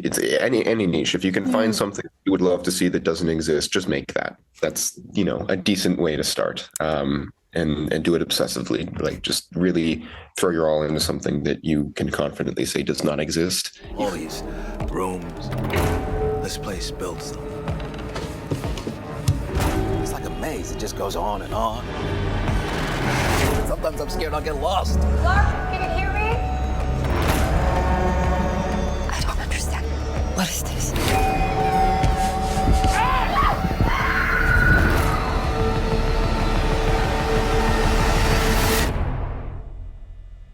it's any niche. If you can Yeah. find something you would love to see that doesn't exist, just make that. That's, a decent way to start. And do it obsessively. Like, just really throw your all into something that you can confidently say does not exist. All these rooms, this place builds them. It's like a maze. It just goes on and on. Sometimes I'm scared I'll get lost. Clark, can you hear me? I don't understand. What is this?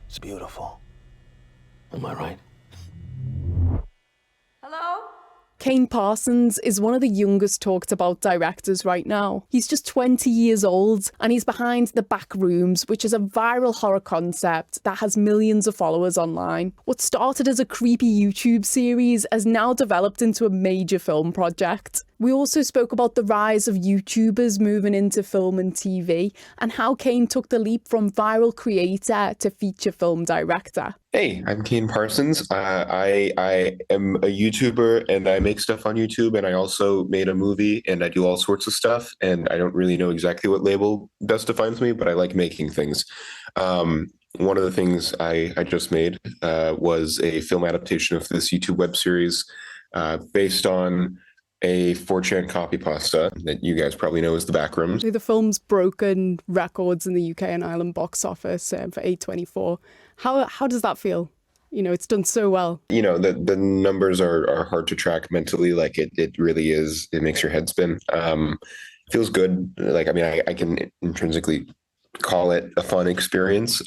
It's beautiful. Am I right? Hello? Kane Parsons is one of the youngest talked about directors right now. He's just 20 years old and he's behind the Backrooms, which is a viral horror concept that has millions of followers online. What started as a creepy YouTube series has now developed into a major film project. We also spoke about the rise of YouTubers moving into film and TV and how Kane took the leap from viral creator to feature film director. Hey, I'm Kane Parsons. I am a YouTuber and I make stuff on YouTube, and I also made a movie and I do all sorts of stuff, and I don't really know exactly what label best defines me, but I like making things. One of the things I just made was a film adaptation of this YouTube web series based on a 4chan copypasta that you guys probably know as the Backrooms. The film's broken records in the UK and Ireland box office for A24. How does that feel? It's done so well. The numbers are hard to track mentally. Like, it really is. It makes your head spin. Feels good. Like, I mean, I can intrinsically call it a fun experience.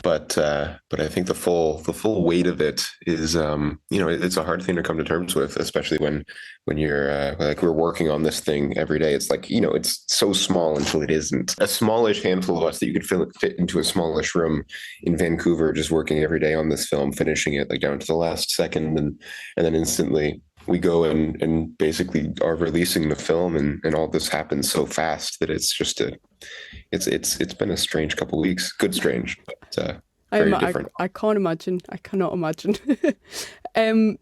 But I think the full weight of it is, it's a hard thing to come to terms with, especially when you're like, we're working on this thing every day. It's like, it's so small until it isn't. A smallish handful of us that you could fit into a smallish room in Vancouver, just working every day on this film, finishing it like down to the last second, and then instantly we go and basically are releasing the film, and all this happens so fast that it's just it's been a strange couple of weeks. Good strange, but very different. I can't imagine. I cannot imagine.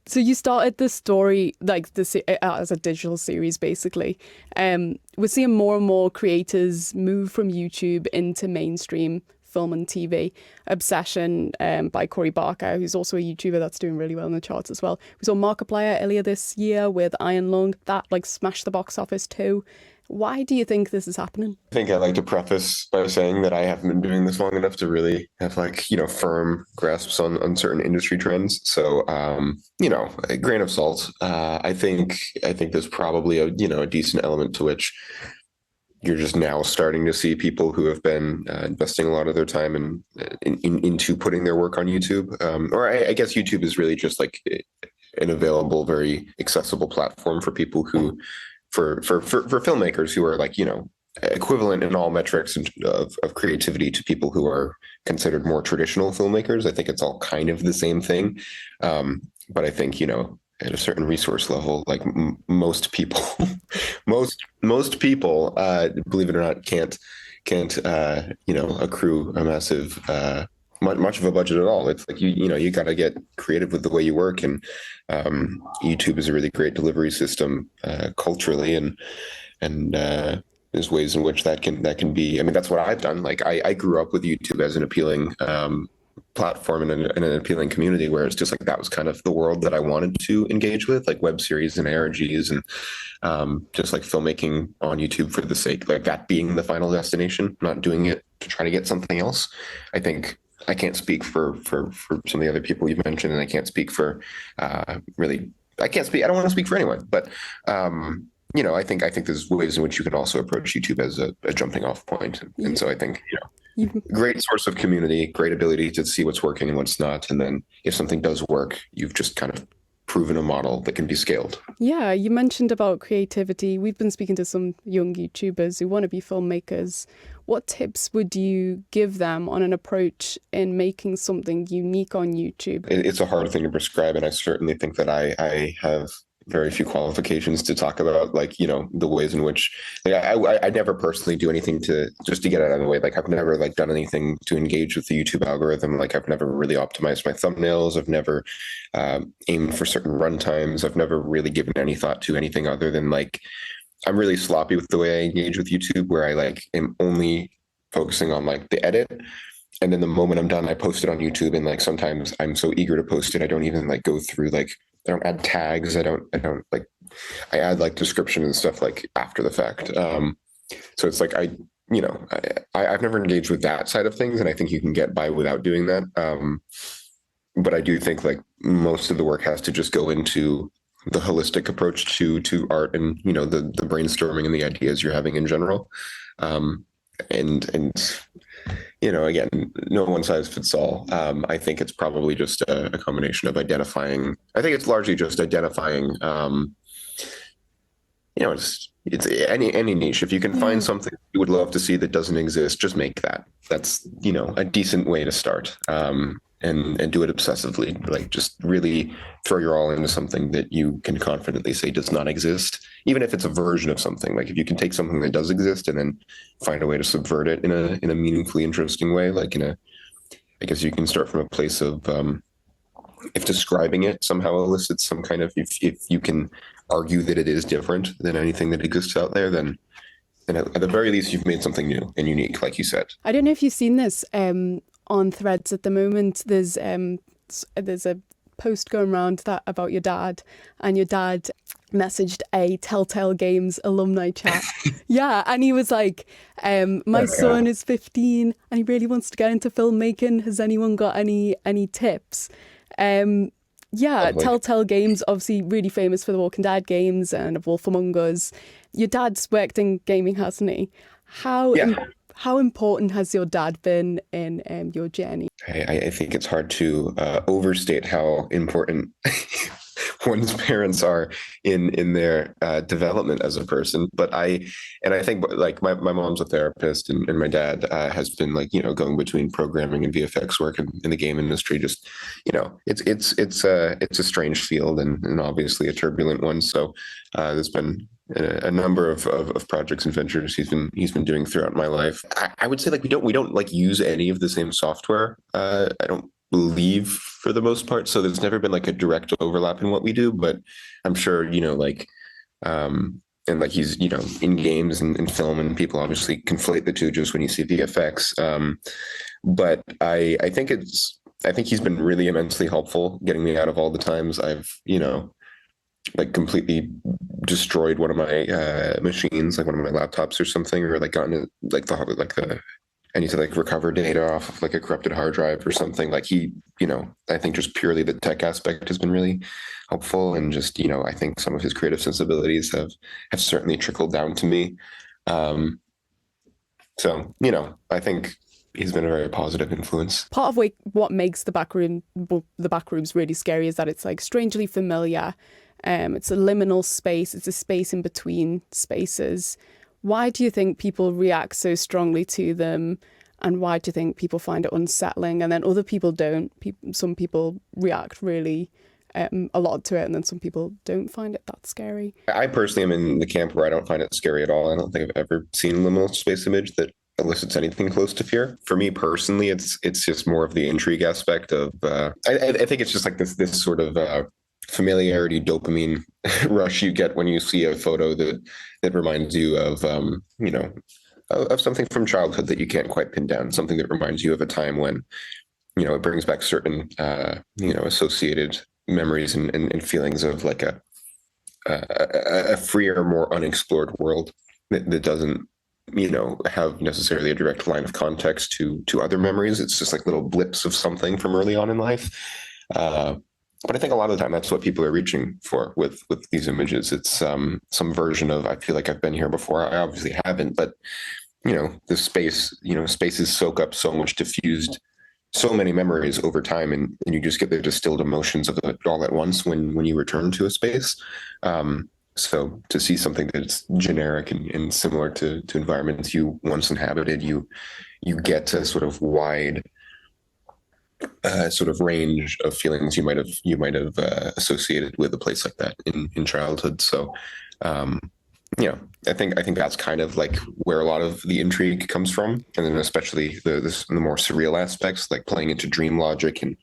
So you started this story like this as a digital series, basically. We're seeing more and more creators move from YouTube into mainstream film and TV. Obsession by Corey Barker, who's also a YouTuber that's doing really well in the charts as well. We saw Markiplier earlier this year with Iron Lung. That smashed the box office too. Why do you think this is happening? I think I'd like to preface by saying that I haven't been doing this long enough to really have firm grasps on certain industry trends. So, a grain of salt. I think there's probably a decent element to which you're just now starting to see people who have been investing a lot of their time into putting their work on YouTube. Or I guess YouTube is really just like an available, very accessible platform for people who, for filmmakers who are equivalent in all metrics of creativity to people who are considered more traditional filmmakers. I think it's all kind of the same thing. But I think, at a certain resource level, like most people, most people, believe it or not, can't accrue a massive, much of a budget at all. It's like, you got to get creative with the way you work. And YouTube is a really great delivery system culturally. And there's ways in which that can be, I mean, that's what I've done. Like, I grew up with YouTube as an appealing platform and an appealing community where it's just like, that was kind of the world that I wanted to engage with, like web series and ARGs and just like filmmaking on YouTube for the sake, like that being the final destination, not doing it to try to get something else. I think I can't speak for some of the other people you've mentioned, and I can't speak for I don't want to speak for anyone, but I think there's ways in which you can also approach YouTube as a jumping off point. And so I think, great source of community, great ability to see what's working and what's not. And then if something does work, you've just kind of proven a model that can be scaled. Yeah, you mentioned about creativity. We've been speaking to some young YouTubers who want to be filmmakers. What tips would you give them on an approach in making something unique on YouTube? It's a hard thing to prescribe, and I certainly think that I have very few qualifications to talk about, like, the ways in which, like, I never personally do anything to get it out of the way. Like, I've never like done anything to engage with the YouTube algorithm. Like, I've never really optimized my thumbnails. I've never aimed for certain run times. I've never really given any thought to anything other than, like, I'm really sloppy with the way I engage with YouTube, where I like am only focusing on like the edit. And then the moment I'm done, I post it on YouTube. And like, sometimes I'm so eager to post it, I don't even like go through, like, I don't add tags. I don't like, I add like description and stuff like after the fact. So it's like, I've never engaged with that side of things. And I think you can get by without doing that. But I do think like most of the work has to just go into the holistic approach to art and, the brainstorming and the ideas you're having in general. And again, no one size fits all. I think it's probably just a combination of identifying. I think it's largely just identifying. It's any niche. If you can find something you would love to see that doesn't exist, just make that. That's a decent way to start. And do it obsessively. Like, just really throw your all into something that you can confidently say does not exist, even if it's a version of something. Like, if you can take something that does exist and then find a way to subvert it in a meaningfully interesting way, like I guess you can start from a place of, if describing it somehow elicits some kind of, if you can argue that it is different than anything that exists out there, then at the very least you've made something new and unique, like you said. I don't know if you've seen this, on Threads at the moment. There's a post going around about your dad, and your dad messaged a Telltale Games alumni chat. Yeah, and he was like, my son is 15 and he really wants to get into filmmaking. Has anyone got any tips? Telltale Games, obviously really famous for the Walking Dead games and Wolf Among Us. Your dad's worked in gaming, hasn't he? How important has your dad been in your journey? I think it's hard to overstate how important one's parents are in their development as a person. But I think, like, my mom's a therapist, and my dad has been, like, going between programming and VFX work in the game industry. Just, it's a strange field and obviously a turbulent one. So there's been a number of projects and ventures he's been doing throughout my life. I would say, like, we don't like use any of the same software. I don't believe, for the most part. So there's never been like a direct overlap in what we do, but I'm sure, and like, he's, in games and film, and people obviously conflate the two just when you see VFX. But I think he's been really immensely helpful getting me out of all the times I've, like, completely destroyed one of my machines, like one of my laptops or something, or like gotten I need to like recover data off of like a corrupted hard drive or something. Like, he, I think just purely the tech aspect has been really helpful. And just, I think some of his creative sensibilities have certainly trickled down to me. So, I think he's been a very positive influence. Part of what makes the Backrooms really scary is that it's like strangely familiar. It's a liminal space. It's a space in between spaces. Why do you think people react so strongly to them? And why do you think people find it unsettling? And then other people don't. Some people react really a lot to it, and then some people don't find it that scary. I personally am in the camp where I don't find it scary at all. I don't think I've ever seen a liminal space image that elicits anything close to fear. For me personally, it's just more of the intrigue aspect of, I think it's just like this sort of familiarity dopamine rush you get when you see a photo that reminds you of, of something from childhood that you can't quite pin down, something that reminds you of a time when, it brings back certain, associated memories and feelings of like a freer, more unexplored world that doesn't, have necessarily a direct line of context to other memories. It's just like little blips of something from early on in life. But I think a lot of the time that's what people are reaching for with these images. It's some version of, I feel like I've been here before. I obviously haven't, but the spaces soak up so much diffused, so many memories over time, and you just get the distilled emotions of it all at once when you return to a space. So to see something that's generic and similar to environments you once inhabited, you get a sort of wide sort of range of feelings you might have associated with a place like that in childhood. So, um, I think that's kind of like where a lot of the intrigue comes from, and then especially the more surreal aspects, like playing into dream logic and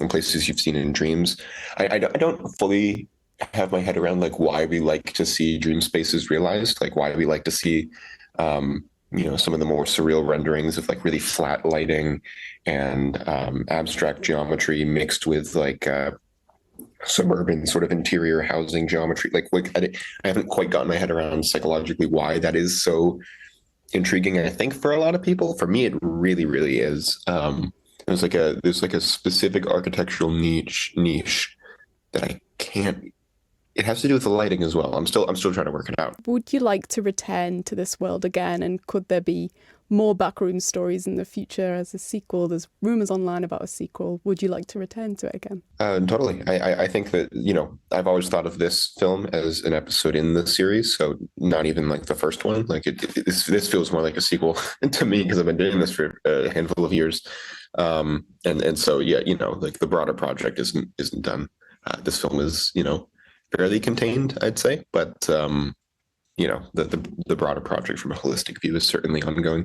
places you've seen in dreams. I don't fully have my head around like why we like to see dream spaces realized, like why we like to see some of the more surreal renderings of like really flat lighting and abstract geometry mixed with like suburban sort of interior housing geometry. I haven't quite gotten my head around psychologically why that is so intriguing. I think for a lot of people, for me, it really, really is. There's like a specific architectural niche that I can't. It has to do with the lighting as well. I'm still trying to work it out. Would you like to return to this world again? And could there be more Backroom stories in the future as a sequel? There's rumors online about a sequel. Would you like to return to it again? Totally. I think that, I've always thought of this film as an episode in the series. So not even like the first one. Like this feels more like a sequel to me because I've been doing this for a handful of years. And so, yeah, like the broader project isn't done. This film is, fairly contained, I'd say, but the broader project from a holistic view is certainly ongoing.